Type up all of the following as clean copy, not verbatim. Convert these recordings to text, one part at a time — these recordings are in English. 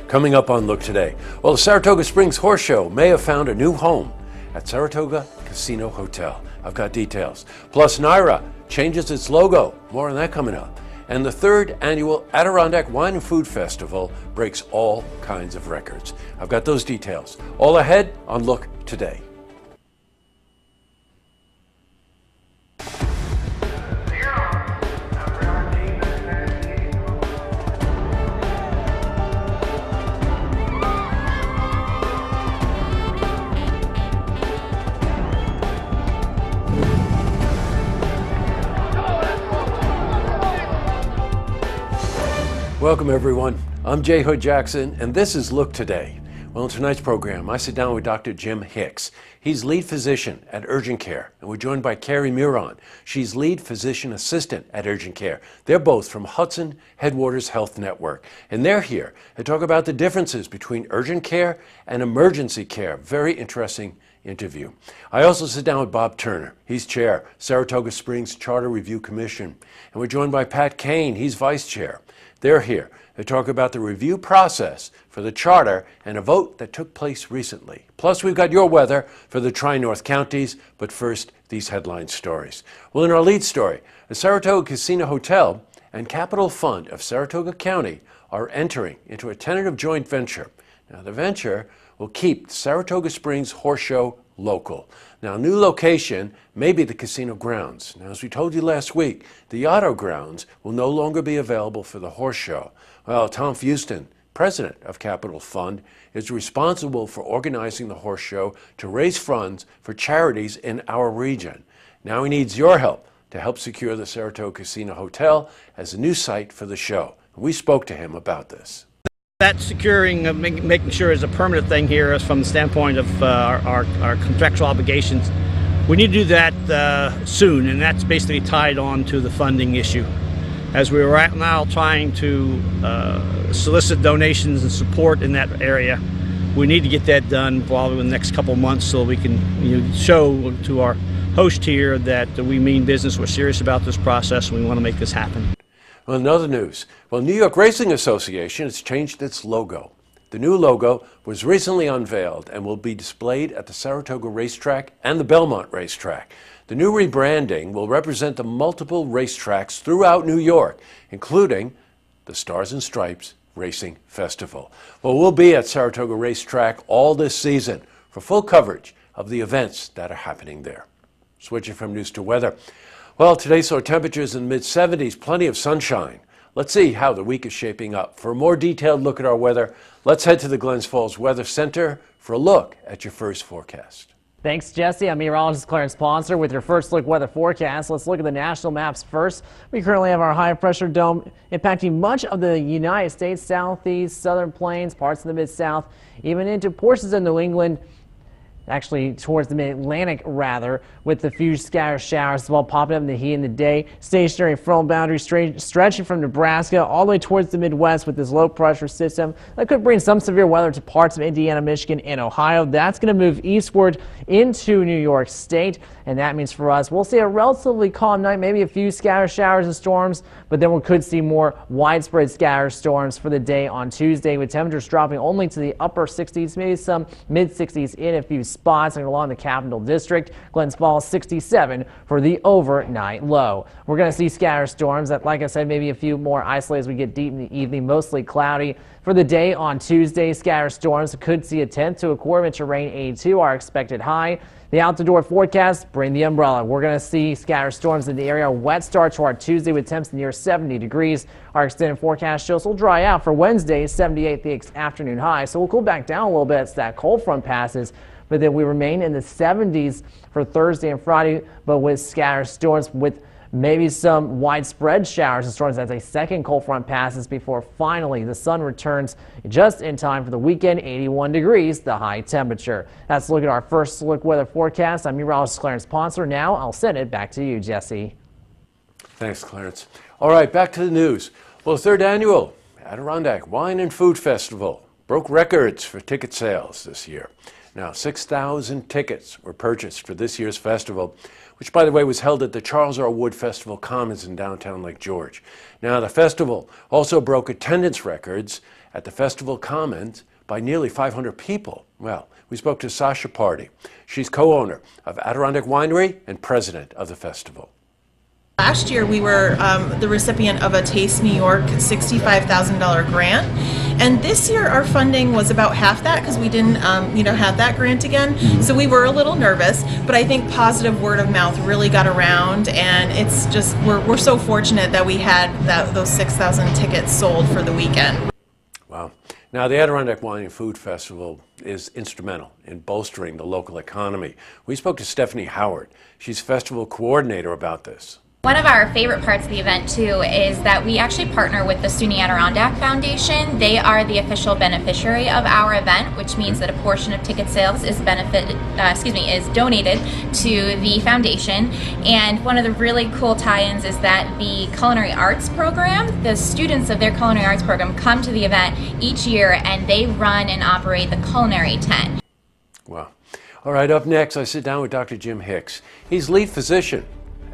Coming up on Look Today, well, the Saratoga Springs Horse Show may have found a new home at Saratoga Casino Hotel. I've got details. Plus, NYRA changes its logo. More on that coming up. And the third annual Adirondack Wine and Food Festival breaks all kinds of records. I've got those details. All ahead on Look Today. Welcome everyone. I'm J. Hood Jackson and this is Look Today. Well, in tonight's program, I sit down with Dr. Jim Hicks. He's lead physician at Urgent Care, and we're joined by Carrie Muron. She's lead physician assistant at Urgent Care. They're both from Hudson Headwaters Health Network, and they're here to talk about the differences between urgent care and emergency care. Very interesting interview. I also sit down with Bob Turner. He's chair, Saratoga Springs Charter Review Commission, and we're joined by Pat Kane. He's vice chair. They're here to talk about the review process for the charter and a vote that took place recently. Plus, we've got your weather for the Tri-North counties, but first, these headline stories. Well, in our lead story, the Saratoga Casino Hotel and Capital Fund of Saratoga County are entering into a tentative joint venture. Now, the venture will keep the Saratoga Springs Horse Show local. Now, new location may be the casino grounds. Now, as we told you last week, the auto grounds will no longer be available for the horse show. Well, Tom Fuston, president of Capital Fund, is responsible for organizing the horse show to raise funds for charities in our region. Now he needs your help to help secure the Saratoga Casino Hotel as a new site for the show. We spoke to him about this. That securing, making sure is a permanent thing here is from the standpoint of our contractual obligations. We need to do that soon, and that's basically tied on to the funding issue. As we're right now trying to solicit donations and support in that area, we need to get that done probably in the next couple of months so we can show to our host here that we mean business, we're serious about this process, and we want to make this happen. Well, in other news, New York Racing Association has changed its logo. The new logo was recently unveiled and will be displayed at the Saratoga Racetrack and the Belmont Racetrack. The new rebranding will represent the multiple racetracks throughout New York, including the Stars and Stripes Racing Festival. Well, we'll be at Saratoga Racetrack all this season for full coverage of the events that are happening there. Switching from news to weather. Well, today saw temperatures in the mid-70s, plenty of sunshine. Let's see how the week is shaping up. For a more detailed look at our weather, let's head to the Glens Falls Weather Center for a look at your first forecast. Thanks, Jesse. I'm meteorologist Clarence Ponser with your first look weather forecast. Let's look at the national maps first. We currently have our high pressure dome impacting much of the United States, southeast, southern plains, parts of the mid-south, even into portions of New England. Actually towards the mid-Atlantic rather, with a few scattered showers as well popping up in the heat in the day. Stationary frontal boundary stretching from Nebraska all the way towards the Midwest with this low pressure system that could bring some severe weather to parts of Indiana, Michigan, and Ohio. That's going to move eastward into New York State, and that means for us we'll see a relatively calm night, maybe a few scattered showers and storms, but then we could see more widespread scattered storms for the day on Tuesday, with temperatures dropping only to the upper 60s, maybe some mid-60s in a few spots and along the Capital District. Glens Falls 67 for the overnight low. We're going to see scattered storms that, like I said, maybe a few more isolated as we get deep in the evening, mostly cloudy. For the day on Tuesday, scattered storms could see a 10th to a quarter inch of rain, 82 our expected high. The out-the-door forecast, bring the umbrella. We're going to see scattered storms in the area. Wet start to our Tuesday with temps near 70 degrees. Our extended forecast shows will dry out for Wednesday, 78 the afternoon high. So we'll cool back down a little bit as that cold front passes. But then we remain in the 70s for Thursday and Friday, but with scattered storms with maybe some widespread showers and storms as a second cold front passes before finally the sun returns just in time for the weekend, 81 degrees, the high temperature. That's a look at our first look weather forecast. I'm meteorologist Clarence Ponser. Now I'll send it back to you, Jesse. Thanks, Clarence. All right, back to the news. Well, the third annual Adirondack Wine and Food Festival broke records for ticket sales this year. Now, 6,000 tickets were purchased for this year's festival, which, by the way, was held at the Charles R. Wood Festival Commons in downtown Lake George. Now, the festival also broke attendance records at the festival commons by nearly 500 people. Well, we spoke to Sasha Party. She's co-owner of Adirondack Winery and president of the festival. Last year we were the recipient of a Taste New York $65,000 grant, and this year our funding was about half that because we didn't have that grant again. So we were a little nervous, but I think positive word of mouth really got around, and it's just we're so fortunate that we had those 6,000 tickets sold for the weekend. Wow. Now, the Adirondack Wine and Food Festival is instrumental in bolstering the local economy. We spoke to Stephanie Howard. She's festival coordinator about this. One of our favorite parts of the event too is that we actually partner with the SUNY Adirondack Foundation. They are the official beneficiary of our event, which means that a portion of ticket sales is donated to the foundation. And one of the really cool tie-ins is that the culinary arts program, the students of their culinary arts program come to the event each year and they run and operate the culinary tent. Wow. All right, up next I sit down with Dr. Jim Hicks. He's lead physician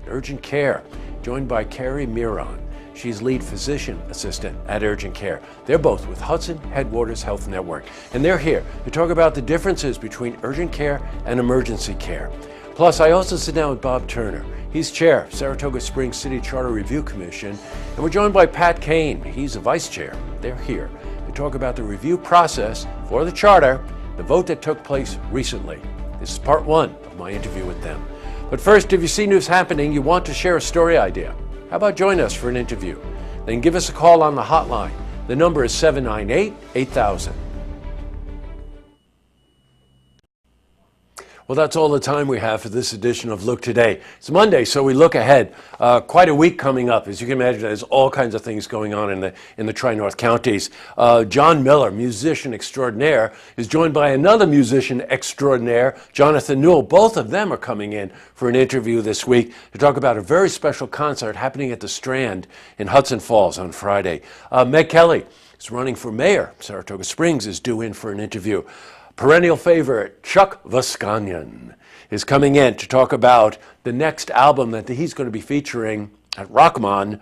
Urgent Care, joined by Carrie Miron. She's lead physician assistant at Urgent Care. They're both with Hudson Headwaters Health Network, and they're here to talk about the differences between urgent care and emergency care. Plus, I also sit down with Bob Turner. He's chair of Saratoga Springs City Charter Review Commission, and we're joined by Pat Kane. He's a vice chair. They're here to talk about the review process for the charter, the vote that took place recently. This is part one of my interview with them. But first, if you see news happening, you want to share a story idea, how about join us for an interview? Then give us a call on the hotline. The number is 798-8000. Well, that's all the time we have for this edition of Look Today. It's Monday, so we look ahead. Quite a week coming up. As you can imagine, there's all kinds of things going on in the Tri-North counties. John Miller, musician extraordinaire, is joined by another musician extraordinaire, Jonathan Newell. Both of them are coming in for an interview this week to talk about a very special concert happening at the Strand in Hudson Falls on Friday. Meg Kelly is running for mayor. Saratoga Springs is due in for an interview. Perennial favorite Chuck Voskanian is coming in to talk about the next album that he's going to be featuring at Rockmont.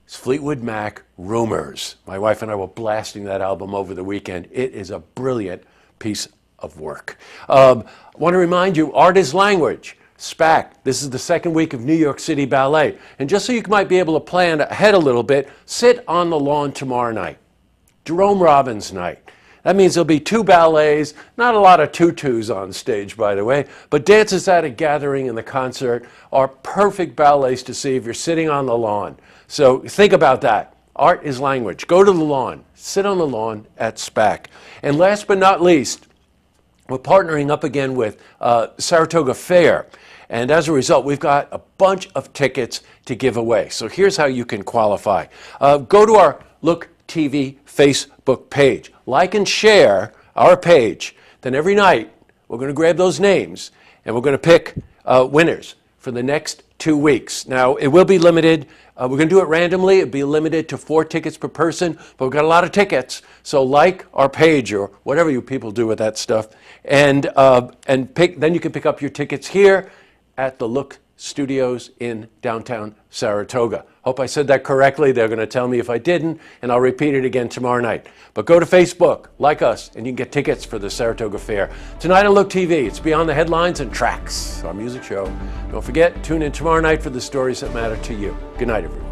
It's Fleetwood Mac, Rumors. My wife and I were blasting that album over the weekend. It is a brilliant piece of work. I want to remind you, art is language. SPAC, this is the second week of New York City Ballet. And just so you might be able to plan ahead a little bit, sit on the lawn tomorrow night. Jerome Robbins night. That means there'll be two ballets, not a lot of tutus on stage, by the way, but Dances at a Gathering and the concert are perfect ballets to see if you're sitting on the lawn. So think about that. Art is language. Go to the lawn. Sit on the lawn at SPAC. And last but not least, we're partnering up again with Saratoga Fair. And as a result, we've got a bunch of tickets to give away. So here's how you can qualify. Go to our Look TV Facebook page. Like and share our page. Then every night, we're going to grab those names and we're going to pick winners for the next 2 weeks. Now, it will be limited. We're going to do it randomly. It'll be limited to 4 tickets per person, but we've got a lot of tickets. So like our page or whatever you people do with that stuff, and pick. Then you can pick up your tickets here at the Look Studios in downtown Saratoga. Hope I said that correctly. They're going to tell me if I didn't, and I'll repeat it again tomorrow night. But go to Facebook, like us, and you can get tickets for the Saratoga Fair. Tonight on Look TV, it's Beyond the Headlines and Tracks, our music show. Don't forget, tune in tomorrow night for the stories that matter to you. Good night, everyone.